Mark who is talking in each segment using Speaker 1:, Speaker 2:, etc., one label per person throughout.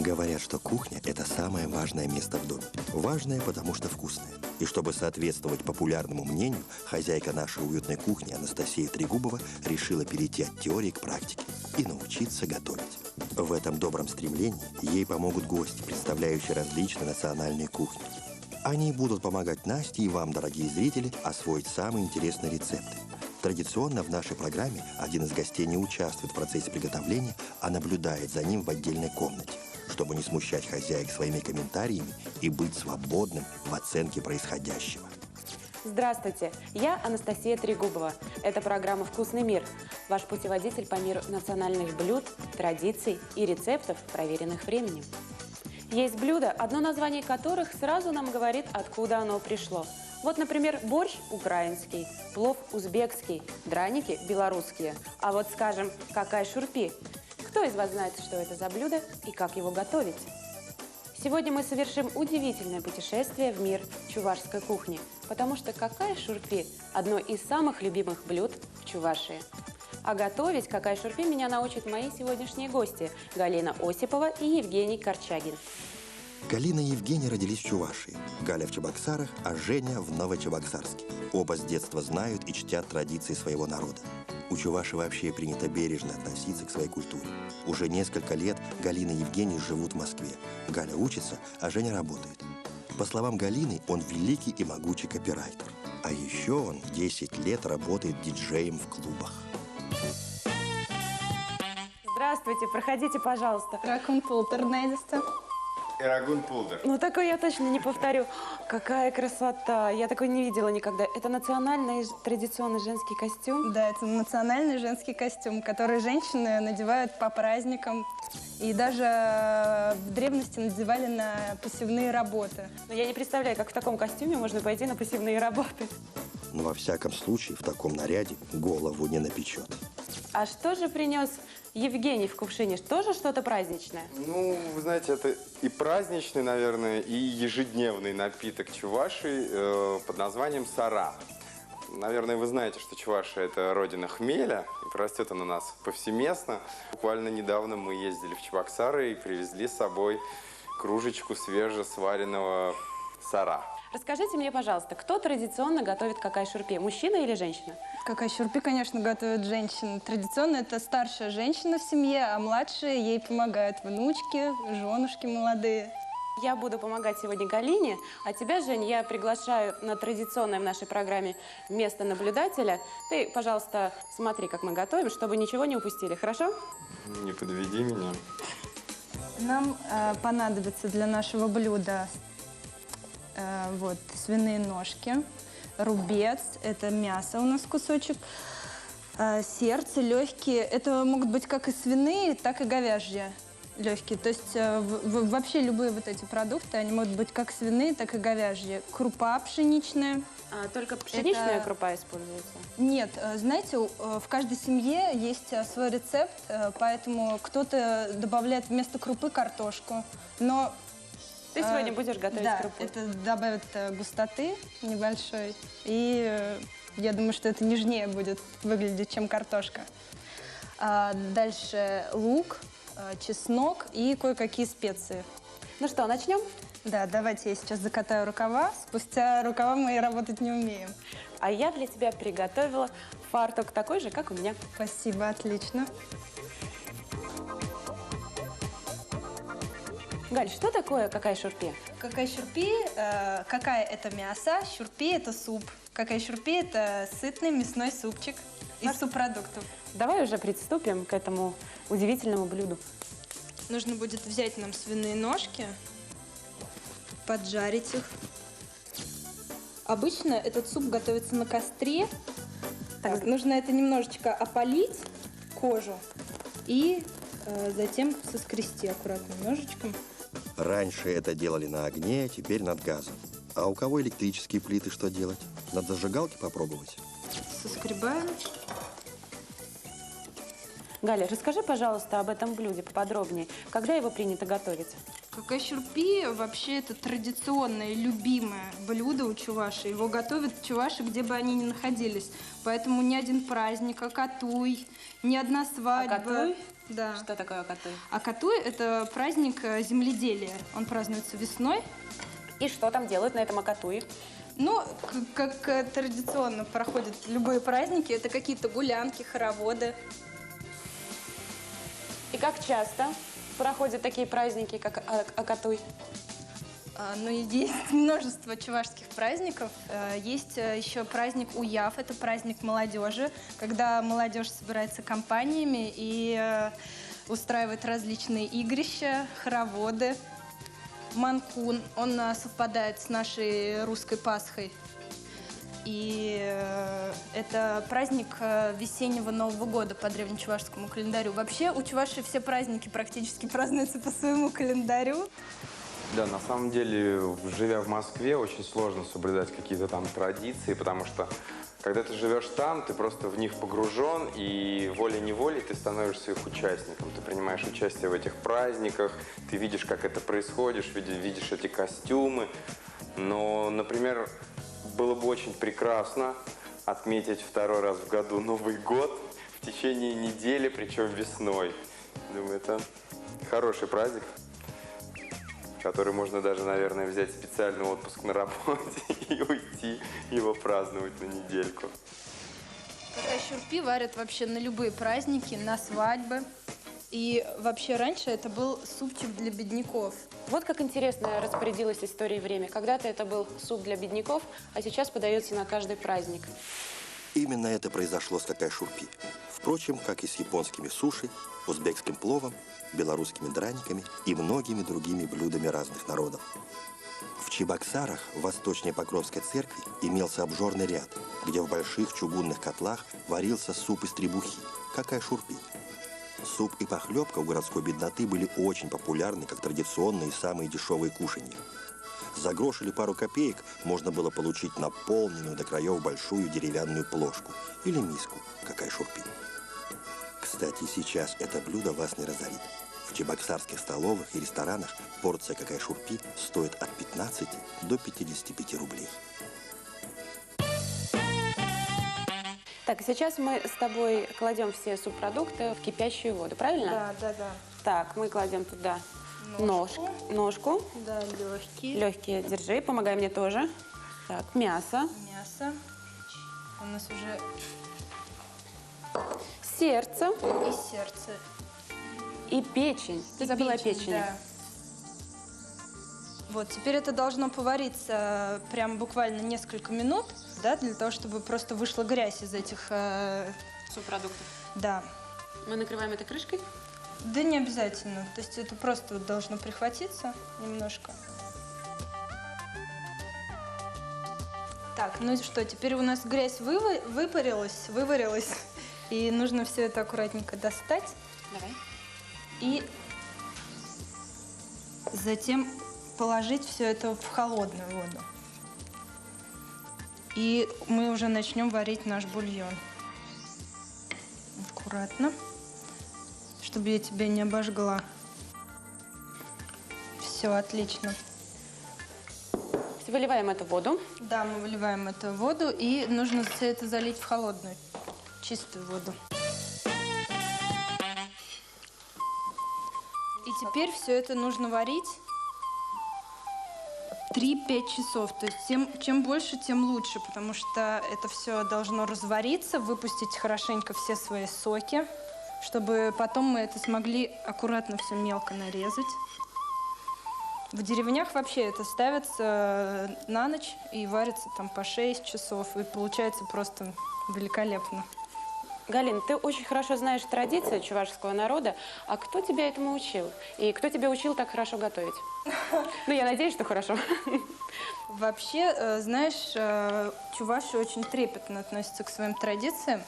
Speaker 1: Говорят, что кухня – это самое важное место в доме. Важное, потому что вкусное. И чтобы соответствовать популярному мнению, хозяйка нашей уютной кухни Анастасия Трегубова решила перейти от теории к практике и научиться готовить. В этом добром стремлении ей помогут гости, представляющие различные национальные кухни. Они будут помогать Насте и вам, дорогие зрители, освоить самые интересные рецепты. Традиционно в нашей программе один из гостей не участвует в процессе приготовления, а наблюдает за ним в отдельной комнате, чтобы не смущать хозяек своими комментариями и быть свободным в оценке происходящего.
Speaker 2: Здравствуйте, я Анастасия Трегубова. Это программа «Вкусный мир», ваш путеводитель по миру национальных блюд, традиций и рецептов, проверенных временем. Есть блюда, одно название которых сразу нам говорит, откуда оно пришло. Вот, например, борщ украинский, плов узбекский, драники белорусские. А вот, скажем, какай-шурпи. Кто из вас знает, что это за блюдо и как его готовить? Сегодня мы совершим удивительное путешествие в мир чувашской кухни, потому что какай-шурпи – одно из самых любимых блюд в Чувашии. А готовить какай-шурпи меня научат мои сегодняшние гости – Галина Осипова и Евгений Корчагин.
Speaker 1: Галина и Евгений родились в Чувашии, Галя в Чебоксарах, а Женя в Новочебоксарске. Оба с детства знают и чтят традиции своего народа. У Чуваши вообще принято бережно относиться к своей культуре. Уже несколько лет Галина и Евгений живут в Москве. Галя учится, а Женя работает. По словам Галины, он великий и могучий копирайтер. А еще он 10 лет работает диджеем в клубах.
Speaker 2: Здравствуйте, проходите, пожалуйста.
Speaker 3: Ракун пултер найдется.
Speaker 4: Рагун пулдер.
Speaker 2: Ну, такой я точно не повторю. Какая красота! Я такой не видела никогда. Это национальный традиционный женский костюм?
Speaker 3: Да, это национальный женский костюм, который женщины надевают по праздникам. И даже в древности надевали на посевные работы.
Speaker 2: Но я не представляю, как в таком костюме можно пойти на посевные работы.
Speaker 1: Но во всяком случае в таком наряде голову не напечет.
Speaker 2: А что же принес Евгений в кувшине? Тоже что-то праздничное?
Speaker 4: Ну, вы знаете, это и праздничный, наверное, и ежедневный напиток Чувашии под названием сара. Наверное, вы знаете, что Чувашия – это родина хмеля, и растет он у нас повсеместно. Буквально недавно мы ездили в Чебоксары и привезли с собой кружечку свежесваренного сара.
Speaker 2: Расскажите мне, пожалуйста, кто традиционно готовит какай-шурпи? Мужчина или женщина?
Speaker 3: Какай-шурпи, конечно, готовят женщины. Традиционно это старшая женщина в семье, а младшие ей помогают внучки, женушки молодые.
Speaker 2: Я буду помогать сегодня Галине, а тебя, Жень, я приглашаю на традиционное в нашей программе место наблюдателя. Ты, пожалуйста, смотри, как мы готовим, чтобы ничего не упустили, хорошо?
Speaker 4: Не подведи меня.
Speaker 3: Нам понадобится для нашего блюда вот свиные ножки, рубец, это мясо у нас кусочек, сердце, легкие. Это могут быть как и свиные, так и говяжьи легкие. То есть вообще любые вот эти продукты, они могут быть как свиные, так и говяжьи. Крупа пшеничная.
Speaker 2: Только пшеничная крупа используется?
Speaker 3: Нет, знаете, в каждой семье есть свой рецепт, поэтому кто-то добавляет вместо крупы картошку, но...
Speaker 2: Ты сегодня будешь готовить крупу?
Speaker 3: Да, это добавит густоты небольшой, и я думаю, что это нежнее будет выглядеть, чем картошка. Дальше лук, чеснок и кое-какие специи.
Speaker 2: Ну что, начнем?
Speaker 3: Да, давайте я сейчас закатаю рукава. Спустя рукава мы работать не умеем.
Speaker 2: А я для тебя приготовила фартук такой же, как у меня.
Speaker 3: Спасибо, отлично.
Speaker 2: Галь, что такое какай-шурпи?
Speaker 3: Какай-шурпи, какай – это мясо, шурпи – это суп. Какай-шурпи – это сытный мясной супчик из субпродуктов.
Speaker 2: Давай уже приступим к этому удивительному блюду.
Speaker 3: Нужно будет взять нам свиные ножки, поджарить их. Обычно этот суп готовится на костре. Так, нужно это немножечко опалить, кожу, и затем соскрести аккуратным ножичком.
Speaker 1: Раньше это делали на огне, теперь над газом. А у кого электрические плиты, что делать? Надо зажигалки попробовать.
Speaker 3: Соскребаем.
Speaker 2: Галя, расскажи, пожалуйста, об этом блюде поподробнее. Когда его принято готовить?
Speaker 3: Какай-шурпи вообще это традиционное, любимое блюдо у чувашей. Его готовят чуваши, где бы они ни находились. Поэтому ни один праздник, акатуй, ни одна свадьба.
Speaker 2: Акатуй?
Speaker 3: Да.
Speaker 2: Что такое акатуй?
Speaker 3: Акатуй – это праздник земледелия. Он празднуется весной.
Speaker 2: И что там делают на этом акатуе?
Speaker 3: Ну, как традиционно проходят любые праздники, это какие-то гулянки, хороводы.
Speaker 2: И как часто проходят такие праздники, как акатуй?
Speaker 3: Ну, и есть множество чувашских праздников. Есть еще праздник Уяв, это праздник молодежи, когда молодежь собирается компаниями и устраивает различные игрища, хороводы. Манкун, он совпадает с нашей русской Пасхой. И это праздник весеннего Нового года по древнечувашскому календарю. Вообще у чувашей все праздники практически празднуются по своему календарю.
Speaker 4: Да, на самом деле, живя в Москве, очень сложно соблюдать какие-то там традиции, потому что когда ты живешь там, ты просто в них погружен, и волей-неволей ты становишься их участником. Ты принимаешь участие в этих праздниках, ты видишь, как это происходит, видишь эти костюмы. Но, например, было бы очень прекрасно отметить второй раз в году Новый год в течение недели, причем весной. Думаю, это хороший праздник, в который можно даже, наверное, взять специальный отпуск на работе и уйти его праздновать на недельку.
Speaker 3: Какай-шурпи варят вообще на любые праздники, на свадьбы. И вообще раньше это был супчик для бедняков.
Speaker 2: Вот как интересно распорядилась история и время. Когда-то это был суп для бедняков, а сейчас подается на каждый праздник.
Speaker 1: Именно это произошло с какай-шурпи. Впрочем, как и с японскими суши, узбекским пловом, белорусскими драниками и многими другими блюдами разных народов. В Чебоксарах, восточнее Покровской церкви, имелся обжорный ряд, где в больших чугунных котлах варился суп из требухи, какай-шурпи. Суп и похлебка у городской бедноты были очень популярны, как традиционные самые дешевые кушанья. За грош или пару копеек можно было получить наполненную до краев большую деревянную плошку или миску какай-шурпи. Кстати, сейчас это блюдо вас не разорит. В чебоксарских столовых и ресторанах порция какай-шурпи стоит от 15 до 55 рублей.
Speaker 2: Так, сейчас мы с тобой кладем все субпродукты в кипящую воду, правильно?
Speaker 3: Да.
Speaker 2: Так, мы кладем туда
Speaker 3: Ножку.
Speaker 2: ножку.
Speaker 3: Да, легкие.
Speaker 2: Легкие, держи, помогай мне тоже. Так, мясо.
Speaker 3: Мясо. У нас уже
Speaker 2: Сердце
Speaker 3: и сердце.
Speaker 2: и печень. Ты
Speaker 3: И
Speaker 2: забыла о печени.
Speaker 3: Да. Вот, теперь это должно повариться прям буквально несколько минут, да, для того, чтобы просто вышла грязь из этих,
Speaker 2: Субпродукты.
Speaker 3: да.
Speaker 2: Мы накрываем это крышкой.
Speaker 3: Да не обязательно, то есть это просто вот должно прихватиться немножко. Так, ну и что, теперь у нас грязь выварилась, и нужно все это аккуратненько достать.
Speaker 2: Давай.
Speaker 3: И затем положить все это в холодную воду. И мы уже начнем варить наш бульон. Аккуратно, чтобы я тебя не обожгла. Все, отлично.
Speaker 2: Выливаем эту воду.
Speaker 3: Да, мы выливаем эту воду, и нужно все это залить в холодную, чистую воду. И теперь все это нужно варить 3-5 часов. То есть чем больше, тем лучше, потому что это все должно развариться, выпустить хорошенько все свои соки, чтобы потом мы это смогли аккуратно все мелко нарезать. В деревнях вообще это ставится на ночь и варится там по 6 часов. И получается просто великолепно.
Speaker 2: Галин, ты очень хорошо знаешь традиции чувашского народа. А кто тебя этому учил? И кто тебя учил так хорошо готовить? Ну, я надеюсь, что хорошо.
Speaker 3: Вообще, знаешь, чуваши очень трепетно относятся к своим традициям.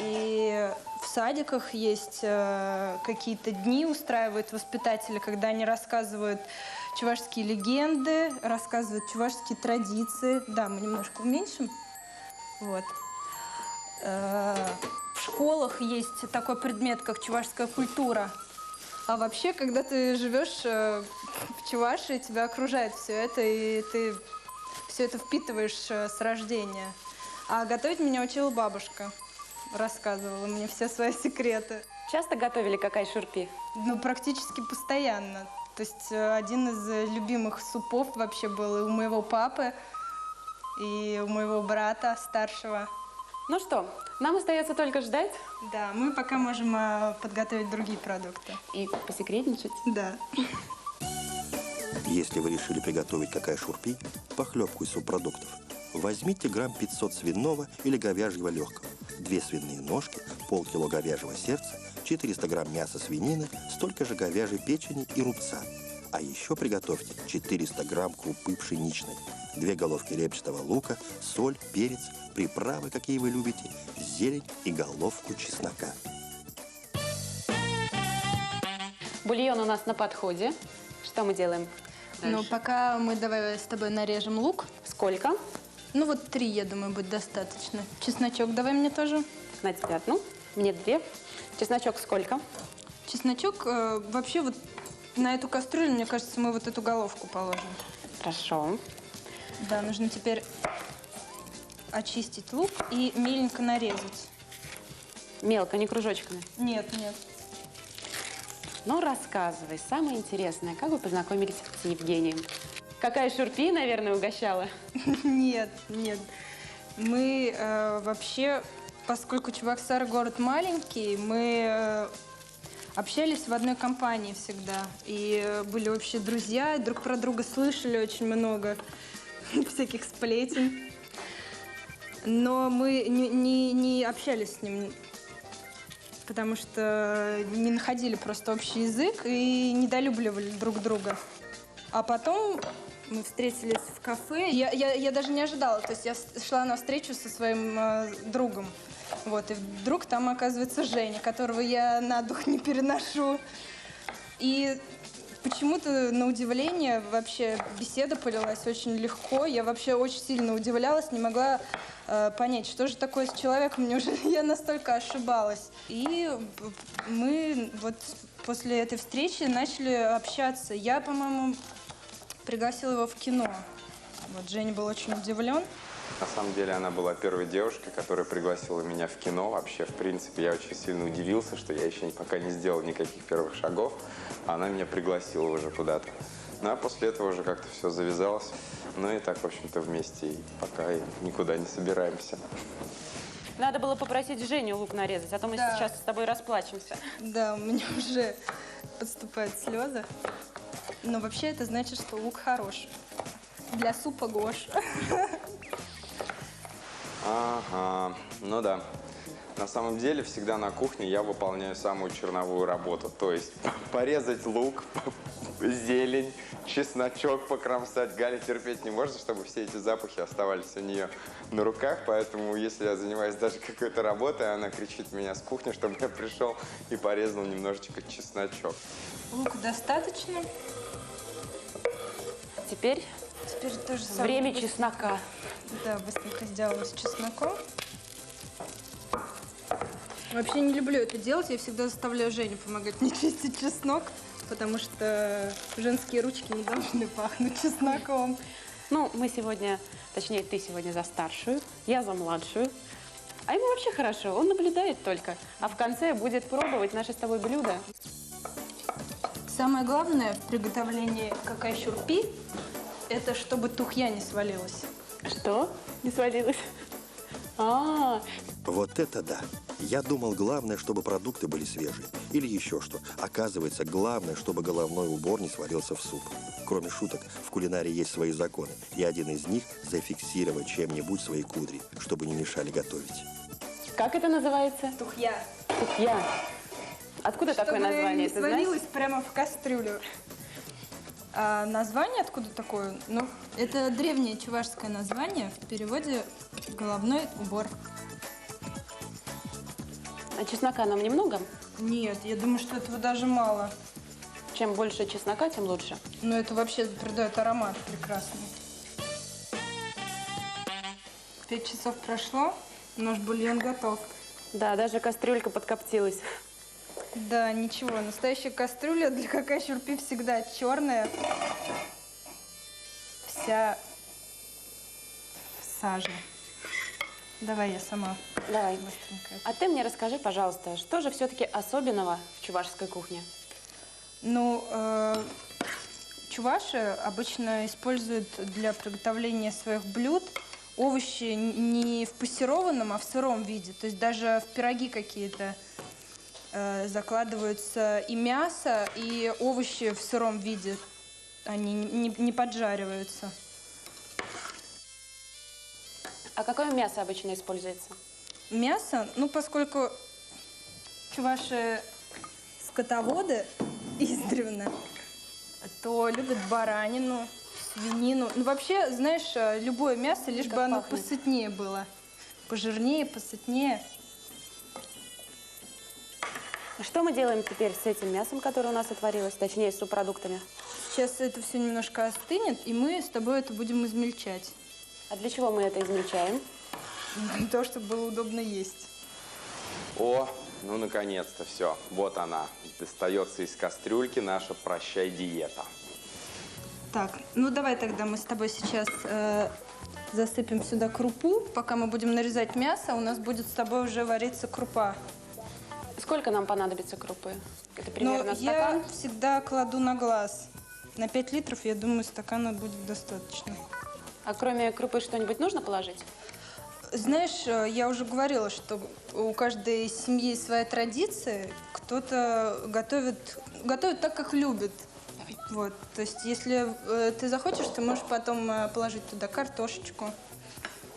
Speaker 3: И в садиках есть какие-то дни, устраивают воспитатели, когда они рассказывают чувашские легенды, рассказывают чувашские традиции. Да, мы немножко уменьшим. Вот. В школах есть такой предмет, как чувашская культура. А вообще, когда ты живешь в Чувашии тебя окружает все это, и ты все это впитываешь с рождения. А готовить меня учила бабушка. Рассказывала мне все свои секреты.
Speaker 2: Часто готовили какай-шурпи?
Speaker 3: Ну, практически постоянно. То есть один из любимых супов вообще был и у моего папы, и у моего брата старшего.
Speaker 2: Ну что, нам остается только ждать
Speaker 3: Да, мы пока можем подготовить другие продукты.
Speaker 2: и посекретничать.
Speaker 3: Да.
Speaker 1: Если вы решили приготовить какай-шурпи, похлебку из субпродуктов, возьмите грамм 500 свиного или говяжьего легкого, 2 свиные ножки, полкило говяжьего сердца, 400 грамм мяса свинины, столько же говяжьей печени и рубца. А еще приготовьте 400 грамм крупы пшеничной, 2 головки репчатого лука, соль, перец, приправы, какие вы любите, зелень и головку чеснока.
Speaker 2: Бульон у нас на подходе. Что мы делаем
Speaker 3: Ну,
Speaker 2: дальше?
Speaker 3: пока мы давай с тобой нарежем лук.
Speaker 2: Сколько?
Speaker 3: Ну, вот 3, я думаю, будет достаточно. Чесночок давай мне тоже.
Speaker 2: На тебя одну, мне 2. Чесночок сколько?
Speaker 3: Чесночок вообще вот на эту кастрюлю, мне кажется, мы вот эту головку положим.
Speaker 2: Хорошо.
Speaker 3: Да, нужно теперь очистить лук и меленько нарезать.
Speaker 2: Мелко, не кружочками.
Speaker 3: Нет, нет.
Speaker 2: Ну, рассказывай, самое интересное, как вы познакомились с Евгением? Какая шурпи, наверное, угощала?
Speaker 3: Нет, нет. Мы вообще, поскольку Чебоксары город маленький, мы общались в одной компании всегда. И были вообще друзья, и друг про друга слышали очень много всяких сплетен. Но мы не общались с ним, потому что не находили просто общий язык и недолюбливали друг друга. А потом мы встретились в кафе. Я даже не ожидала. То есть я шла на встречу со своим другом. Вот, и вдруг там оказывается Женя, которого я на дух не переношу. И почему-то, на удивление, вообще беседа полилась очень легко. Я вообще очень сильно удивлялась, не могла понять, что же такое с человеком. Неужели я настолько ошибалась? И мы вот после этой встречи начали общаться. Я, по-моему, пригласила его в кино. Вот Женя был очень удивлен.
Speaker 4: На самом деле она была первой девушкой, которая пригласила меня в кино. Вообще, в принципе, я очень сильно удивился, что я еще пока не сделал никаких первых шагов. А она меня пригласила уже куда-то. Ну, а после этого уже как-то все завязалось. Ну и так, в общем-то, вместе и пока и никуда не собираемся.
Speaker 2: Надо было попросить Женю лук нарезать, а то мы
Speaker 3: Да.
Speaker 2: сейчас с тобой расплачемся.
Speaker 3: Да, у меня уже подступают слезы. Но вообще это значит, что лук хорош. Для супа Гош.
Speaker 4: Ага, ну да. На самом деле, всегда на кухне я выполняю самую черновую работу. То есть порезать лук, зелень, чесночок покромсать. Галя терпеть не может, чтобы все эти запахи оставались у нее на руках. Поэтому, если я занимаюсь даже какой-то работой, она кричит меня с кухни, чтобы я пришел и порезал немножечко чесночок.
Speaker 3: Лука достаточно.
Speaker 2: Теперь
Speaker 3: Теперь то же самое.
Speaker 2: время чеснока.
Speaker 3: Да, быстренько сделала с чесноком. Вообще не люблю это делать. Я всегда заставляю Женю помогать мне чистить чеснок, потому что женские ручки не должны пахнуть чесноком.
Speaker 2: Ну, мы сегодня, точнее, ты сегодня за старшую, я за младшую. А ему вообще хорошо, он наблюдает только. А в конце будет пробовать наше с тобой блюдо.
Speaker 3: Самое главное в приготовлении какай-шурпи – это чтобы тухья не свалилась.
Speaker 2: Что? Не свалилось? А,
Speaker 1: Вот это да! Я думал, главное, чтобы продукты были свежие. Или еще что. Оказывается, главное, чтобы головной убор не свалился в суп. Кроме шуток, в кулинарии есть свои законы. И один из них – зафиксировать чем-нибудь свои кудри, чтобы не мешали готовить.
Speaker 2: как это называется?
Speaker 3: Тухья.
Speaker 2: Тухья. Откуда такое
Speaker 3: Чтобы
Speaker 2: название,
Speaker 3: не
Speaker 2: ты знаешь?
Speaker 3: свалилась прямо в кастрюлю. А название откуда такое? Ну, это древнее чувашское название, в переводе «головной убор».
Speaker 2: А чеснока нам немного?
Speaker 3: Нет, я думаю, что этого даже мало.
Speaker 2: Чем больше чеснока, тем лучше.
Speaker 3: Но это вообще придает аромат прекрасный. 5 часов прошло, наш бульон готов.
Speaker 2: Да, даже кастрюлька подкоптилась.
Speaker 3: Да, ничего, настоящая кастрюля для какашурпи всегда черная. Вся в саже. Давай я сама.
Speaker 2: Давай.
Speaker 3: Быстренько.
Speaker 2: А ты мне расскажи, пожалуйста, что же все-таки особенного в чувашской кухне?
Speaker 3: Ну, чуваши обычно используют для приготовления своих блюд овощи не в пассерованном, а в сыром виде. То есть даже в пироги какие-то закладываются и мясо, и овощи в сыром виде. Они не поджариваются.
Speaker 2: А какое мясо обычно используется?
Speaker 3: Мясо, ну, поскольку чуваши скотоводы издревле, то любят баранину, свинину. Ну, вообще, знаешь, любое мясо, лишь
Speaker 2: Как
Speaker 3: бы оно
Speaker 2: пахнет.
Speaker 3: посытнее было. Пожирнее, посытнее.
Speaker 2: Что мы делаем теперь с этим мясом, которое у нас отварилось, точнее, с субпродуктами?
Speaker 3: Сейчас это все немножко остынет, и мы с тобой это будем измельчать.
Speaker 2: А для чего мы это измельчаем?
Speaker 3: Для того, чтобы было удобно есть.
Speaker 4: О, ну наконец-то все. Вот она. Достается из кастрюльки наша прощай диета.
Speaker 3: Так, ну давай тогда мы с тобой сейчас засыпем сюда крупу. Пока мы будем нарезать мясо, у нас будет с тобой уже вариться крупа.
Speaker 2: Сколько нам понадобится крупы? Это
Speaker 3: Но
Speaker 2: примерно стакан?
Speaker 3: я всегда кладу на глаз. На 5 литров, я думаю, стакана будет достаточно.
Speaker 2: А кроме крупы что-нибудь нужно положить?
Speaker 3: Знаешь, я уже говорила, что у каждой семьи своя традиция. Кто-то готовит так, как любит. Вот, то есть, если ты захочешь, ты можешь потом положить туда картошечку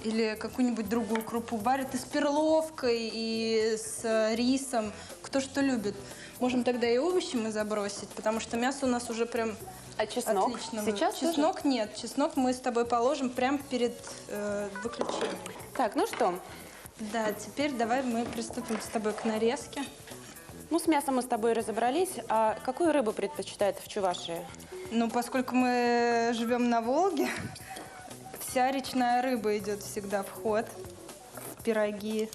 Speaker 3: или какую-нибудь другую крупу. Варят и с перловкой, и с рисом. Кто что любит. Можем тогда и овощи мы забросить, потому что мясо у нас уже прям
Speaker 2: А чеснок?
Speaker 3: отлично.
Speaker 2: Сейчас тоже?
Speaker 3: Чеснок нет. Чеснок мы с тобой положим прямо перед выключением.
Speaker 2: Так, ну что?
Speaker 3: Да, теперь давай мы приступим с тобой к нарезке.
Speaker 2: Ну, с мясом мы с тобой разобрались. А какую рыбу предпочитают в Чувашии?
Speaker 3: Ну, поскольку мы живем на Волге, вся речная рыба идет всегда в ход. Пироги.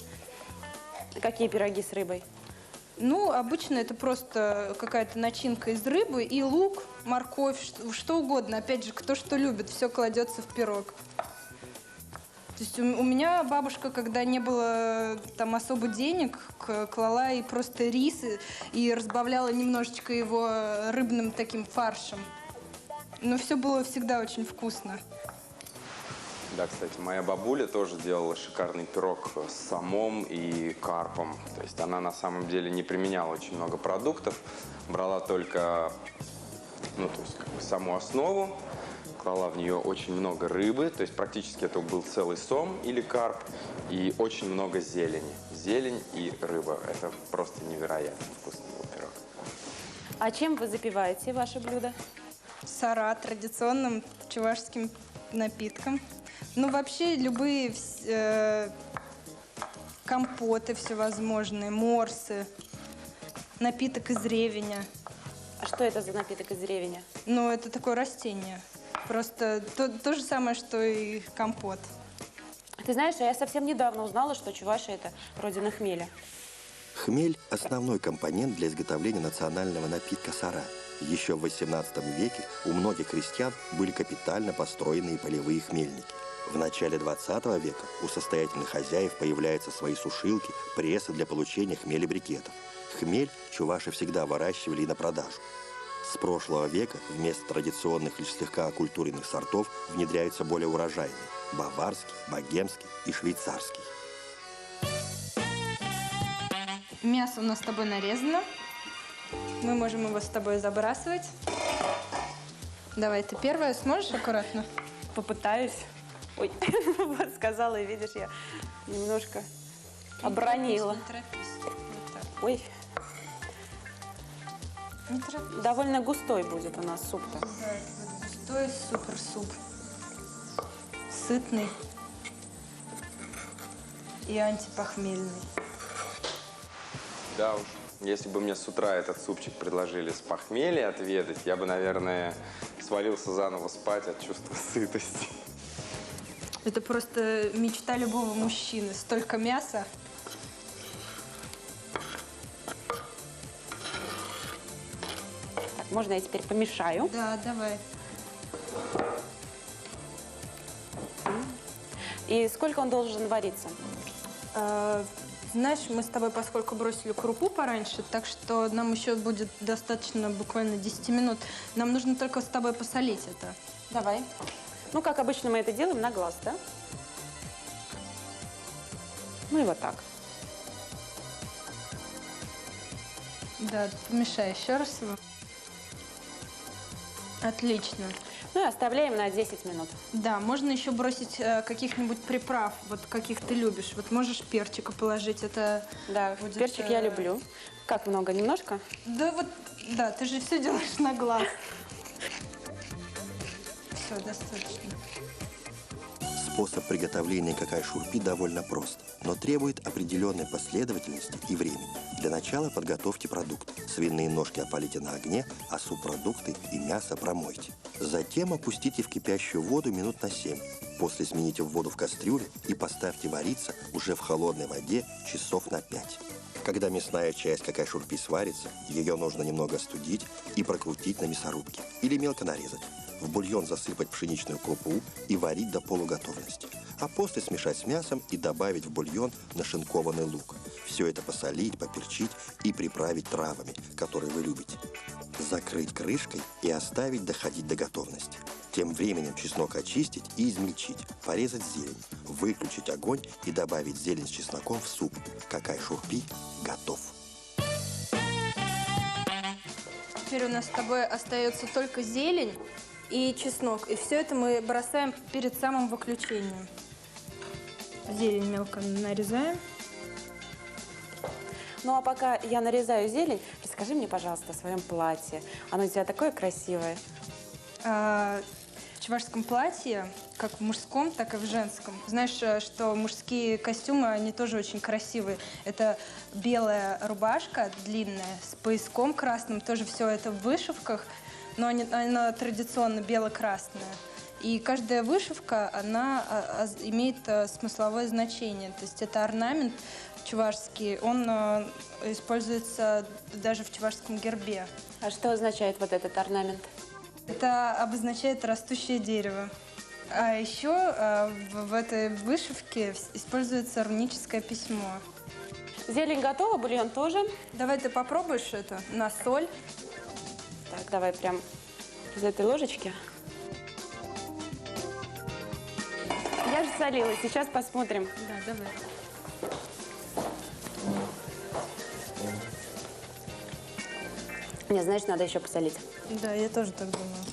Speaker 2: Какие пироги с рыбой?
Speaker 3: Ну, обычно это просто какая-то начинка из рыбы и лук, морковь, что угодно. Опять же, кто что любит, все кладется в пирог. То есть у меня бабушка, когда не было там особо денег, клала и просто рис и разбавляла немножечко его рыбным таким фаршем. Но все было всегда очень вкусно.
Speaker 4: Да, кстати, моя бабуля тоже делала шикарный пирог с самом и карпом. То есть она на самом деле не применяла очень много продуктов, брала только, ну, то есть как бы саму основу, клала в нее очень много рыбы, то есть практически это был целый сом или карп, и очень много зелени. Зелень и рыба. Это просто невероятно вкусный был пирог.
Speaker 2: А чем вы запиваете ваше блюдо?
Speaker 3: Сара традиционным чувашским напитком. Ну, вообще, любые компоты всевозможные, морсы, напиток из ревеня.
Speaker 2: А что это за напиток из ревеня?
Speaker 3: Ну, это такое растение. Просто то же самое, что и компот.
Speaker 2: Ты знаешь, я совсем недавно узнала, что Чувашия – это родина хмеля.
Speaker 1: Хмель – основной компонент для изготовления национального напитка сара. Еще в XVIII веке у многих крестьян были капитально построенные полевые хмельники. В начале XX века у состоятельных хозяев появляются свои сушилки, прессы для получения хмелебрикетов. Хмель чуваши всегда выращивали и на продажу. С прошлого века вместо традиционных лишь слегка окультуренных сортов внедряются более урожайные – баварский, богемский и швейцарский.
Speaker 3: Мясо у нас с тобой нарезано. Мы можем его с тобой забрасывать. Давай, ты первая сможешь аккуратно?
Speaker 2: Попытаюсь. Ой, вот сказала, и видишь, я немножко обронила.
Speaker 3: Не торопись. Вот так.
Speaker 2: Ой,
Speaker 3: Не торопись.
Speaker 2: довольно густой будет у нас суп-то.
Speaker 3: Да, это будет густой супер суп. Сытный и антипохмельный.
Speaker 4: Да уж, если бы мне с утра этот супчик предложили с похмелья отведать, я бы, наверное, свалился заново спать от чувства сытости.
Speaker 3: Это просто мечта любого мужчины. Столько мяса.
Speaker 2: Можно я теперь помешаю?
Speaker 3: Да, давай.
Speaker 2: И сколько он должен вариться?
Speaker 3: Знаешь, мы с тобой, поскольку бросили крупу пораньше, так что нам еще будет достаточно буквально 10 минут. Нам нужно только с тобой посолить это.
Speaker 2: Давай. Ну, как обычно мы это делаем, на глаз, да? Ну и вот так.
Speaker 3: Да, помешай еще раз его. Отлично.
Speaker 2: Ну и оставляем на 10 минут.
Speaker 3: Да, можно еще бросить каких-нибудь приправ, вот каких ты любишь. Вот можешь перчика положить, это
Speaker 2: Да,
Speaker 3: будет,
Speaker 2: перчик я люблю. Как много? Немножко?
Speaker 3: Да вот, да, ты же все делаешь на глаз. Все, достаточно.
Speaker 1: Способ приготовления какай-шурпи довольно прост, но требует определенной последовательности и времени. Для начала подготовьте продукты. Свиные ножки опалите на огне, а субпродукты и мясо промойте. Затем опустите в кипящую воду минут на 7. После смените воду в кастрюле и поставьте вариться уже в холодной воде часов на 5. Когда мясная часть какай-шурпи сварится, ее нужно немного остудить и прокрутить на мясорубке или мелко нарезать. В бульон засыпать пшеничную крупу и варить до полуготовности. А после смешать с мясом и добавить в бульон нашинкованный лук. Все это посолить, поперчить и приправить травами, которые вы любите. Закрыть крышкой и оставить доходить до готовности. Тем временем чеснок очистить и измельчить, порезать зелень, выключить огонь и добавить зелень с чесноком в суп. Какай-шурпи готов.
Speaker 3: Теперь у нас с тобой остается только зелень и чеснок. И все это мы бросаем перед самым выключением. Зелень мелко нарезаем.
Speaker 2: Ну а пока я нарезаю зелень, расскажи мне, пожалуйста, о своем платье. Оно у тебя такое красивое.
Speaker 3: В чувашском платье, как в мужском, так и в женском. Знаешь, что мужские костюмы, они тоже очень красивые. Это белая рубашка длинная с пояском красным, тоже все это в вышивках, но она традиционно бело-красная. И каждая вышивка, она имеет смысловое значение. То есть это орнамент чувашский, он используется даже в чувашском гербе.
Speaker 2: А что означает вот этот орнамент?
Speaker 3: Это обозначает растущее дерево. А еще в этой вышивке используется руническое письмо.
Speaker 2: Зелень готова, бульон тоже.
Speaker 3: Давай ты попробуешь это на соль.
Speaker 2: Так, давай прям из этой ложечки. Я же солила, сейчас посмотрим.
Speaker 3: Да, давай.
Speaker 2: Не, знаешь, надо еще посолить.
Speaker 3: Да, я тоже так думаю.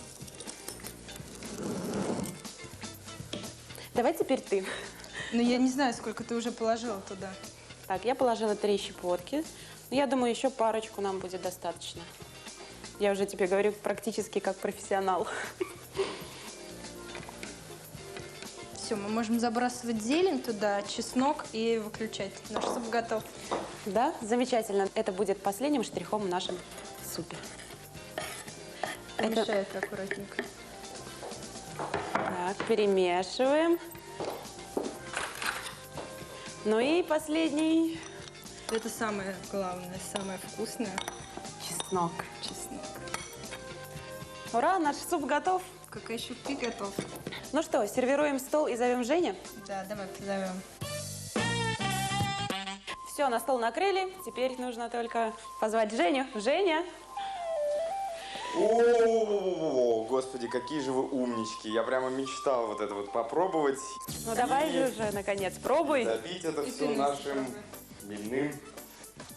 Speaker 2: Давай теперь ты.
Speaker 3: Но я не знаю, сколько ты уже положила туда.
Speaker 2: Так, я положила 3 щепотки. Но я думаю, еще парочку нам будет достаточно. Я уже тебе говорю практически как профессионал.
Speaker 3: Все, мы можем забрасывать зелень туда, чеснок и выключать. Наш суп готов.
Speaker 2: Да, замечательно. Это будет последним штрихом в нашем супе.
Speaker 3: Помешай это аккуратненько.
Speaker 2: Так, перемешиваем. Ну и последний
Speaker 3: Это самое главное, самое вкусное.
Speaker 2: чеснок.
Speaker 3: Чеснок.
Speaker 2: Ура, наш суп готов.
Speaker 3: Какай-шурпи готов.
Speaker 2: Ну что, сервируем стол и зовем Женю?
Speaker 3: Да, давай позовем.
Speaker 2: Все, на стол накрыли. Теперь нужно только позвать Женю. Женя!
Speaker 4: О, господи, какие же вы умнички. Я прямо мечтал вот это вот попробовать.
Speaker 2: Ну давай же уже, наконец, пробуй.
Speaker 4: Запить это все нашим хмельным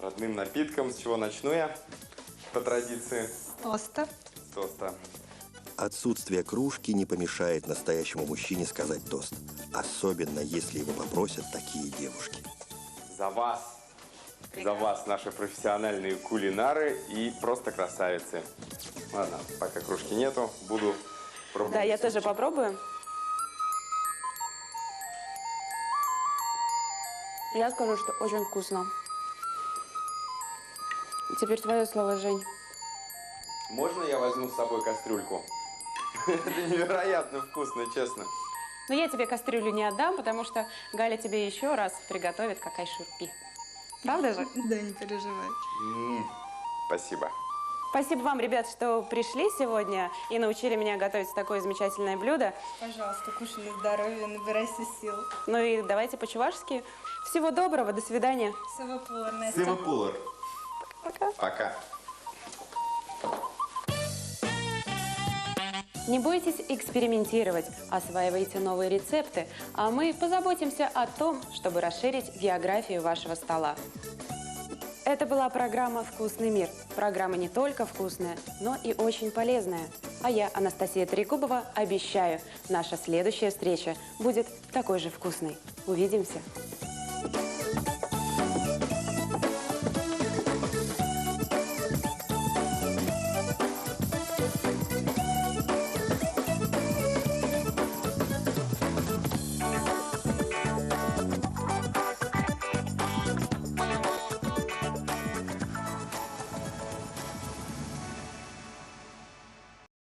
Speaker 4: родным напитком. С чего начну я? По традиции.
Speaker 3: Тоста.
Speaker 4: С тоста.
Speaker 1: Отсутствие кружки не помешает настоящему мужчине сказать тост. Особенно, если его попросят такие девушки.
Speaker 4: За вас. За вас, наши профессиональные кулинары и просто красавицы. Ладно, пока кружки нету, буду пробовать.
Speaker 2: Да, я тоже
Speaker 4: супчик.
Speaker 2: попробую. Я скажу, что очень вкусно. Теперь твое слово, Жень.
Speaker 4: Можно я возьму с собой кастрюльку? Это невероятно вкусно, честно.
Speaker 2: Но я тебе кастрюлю не отдам, потому что Галя тебе еще раз приготовит какай-шурпи. Правда же?
Speaker 3: Да, не переживай.
Speaker 4: Спасибо.
Speaker 2: Спасибо вам, ребят, что пришли сегодня и научили меня готовить такое замечательное блюдо.
Speaker 3: Пожалуйста, кушай на здоровье, набирайся сил.
Speaker 2: Ну и давайте по-чувашски. Всего доброго, до свидания.
Speaker 3: Савапур, Настя.
Speaker 4: Сивапулар.
Speaker 2: Пока.
Speaker 4: Пока.
Speaker 2: Не бойтесь экспериментировать, осваивайте новые рецепты, а мы позаботимся о том, чтобы расширить географию вашего стола. Это была программа «Вкусный мир». Программа не только вкусная, но и очень полезная. А я, Анастасия Трегубова, обещаю, наша следующая встреча будет такой же вкусной. Увидимся!